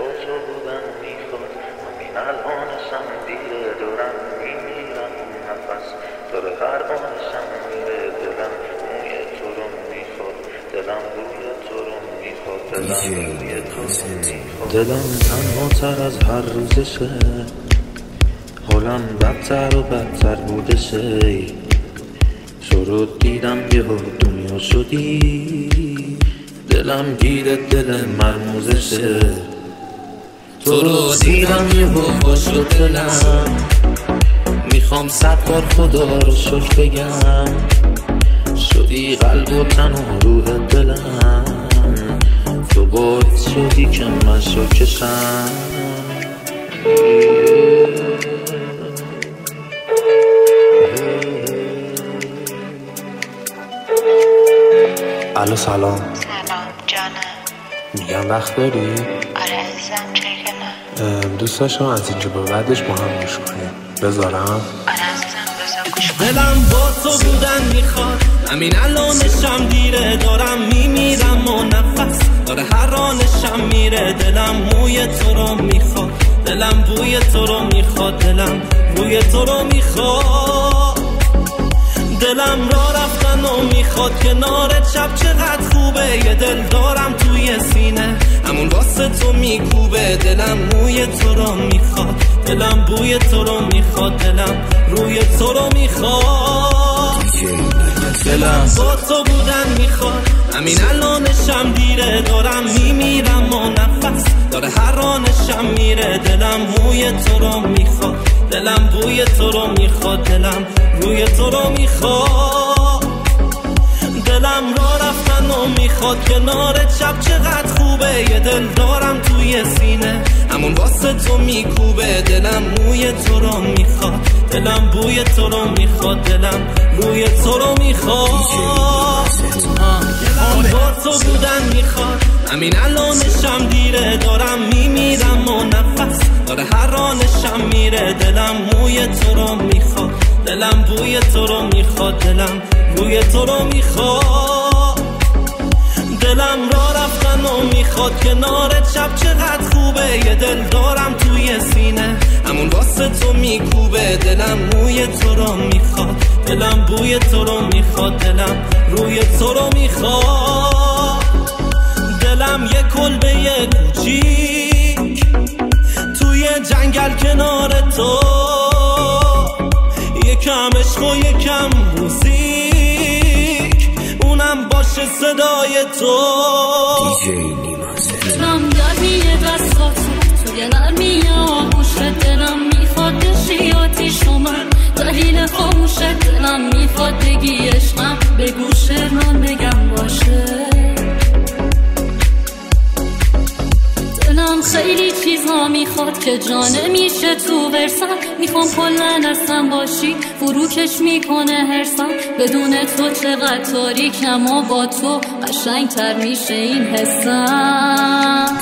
با تو بودن میخواد، همین الانشم دیره دارم میمیرم نفس داره هر آنشم میره دلم موی تو رو میخواد، دلم روی تو رو میخواد، دلم روی تو رو میخواد. دلم تنها تر از هر روزشه، حالم بدتر و بدتر بودشه، شروع دیدم یهو دنیا شدی، دلم گیره دل مرموزشه، تو رو دیدم یهو خوش شد دلم، میخوام 100 بار خدا رو شکر بگم، شدی قلب و تن و روح دلم، تو باعث شدی که من شکرشم. الو سلام. سلام جانم. میگم وقت داری؟ آره عزیزم، چرا که نه؟ دوست داشتم از اینجا به بعدش با هم گوش کنیم. بذارم؟ آره عزیزم بذار گوش کن. دلم با تو بودن میخواد، همین الانشم دیره دارم میمیرم و نفس داره هر آنشم میره، دلم موی تو رو میخواد، دلم بوی تو رو میخواد، دلم روی تو رو میخواد، دلم را رفتن و میخواد کنار شب چقدر خوبه، یه دل دارم توی سینه همون واسه تو میکوبه، دلم موی تو رو میخواد، دلم بوی تو رو میخواد، دلم روی تو رو میخواد، دلم با تو بودن میخواد، همین الانشم دیره دارم میمیرم و نفس داره هر آنشم میره، دلم موی تو رو میخواد، دلم بوی تو رو میخواد، دلم روی تو رو میخواد، دلم را رفتن و میخواد کنار شب چقدر خوبه، یه دل دارم توی سینه همون واسه تو میکوبه، دلم موی تو رو میخواد، دلم بوی تو رو میخواد، دلم روی تو رو میخواد، با تو بودن میخواد، همین الانشم دیره دارم میمیرم و نفس داره هر آنشم میره، دلم موی تو رو میخواد، دلم بوی تو رو میخواد، دلم روی تو رو میخواد، دلم را رفتن و میخواد کنار شب چقدر خوبه، یه دل دارم توی سینه همون واسه تو میکوبه، دلم موی تو رو میخواد، دلم بوی تو رو میخواد، دلم روی تو رو میخواد، دلم یه کلبه کوچیک توی جنگل کنار تو، یکم عشق و یکم موزیک اونم باشه صدای تو، دلم گرمیه دستاتو توی نرمیه آغوشت، دلم میخواد بشی آتیش و من دلیل خاموشت، دلم میخواد بگی عشقم به گوش من بگم باشه، دلم خیلی چیزا میخواد که جانه میشه تو برسم، میخوام کلن اصلا باشی فروکش میکنه هرسم، بدون تو چقدر تاریکم و با تو قشنگ تر میشه این حسم.